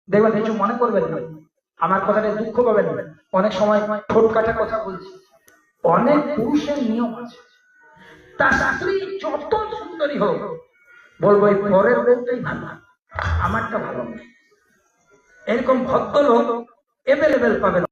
দেখবেন কিছু মনে করবেন না, আমার কথাটা দুঃখ পাবেন না, অনেক সময় ঠোঁট কাটা কথা বলছি। অনেক পুরুষের নিয়ম আছে, তার স্ত্রী যত সুন্দরী হোক, বলবো এই পরের বউটাই ভালো, আমারটা ভালো না। এরকম ভদ্রলোক এভেলেবেল পাবেন।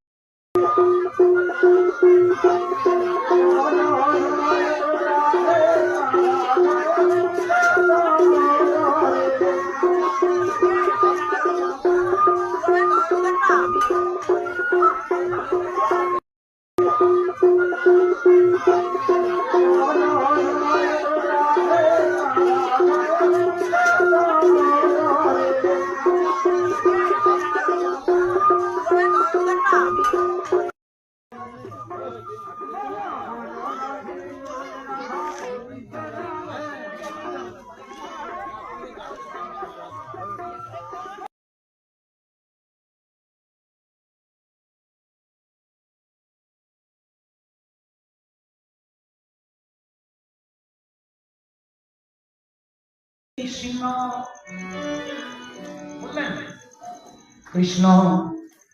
কৃষ্ণ কৃষ্ণ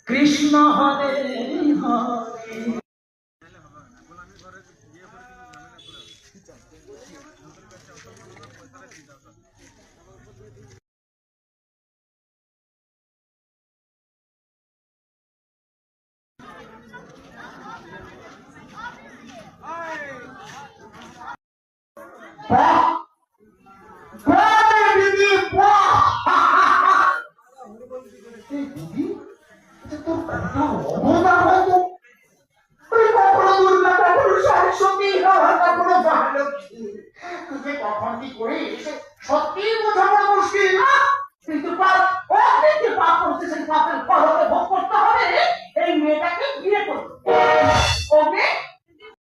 কৃষ্ণ হরে হরে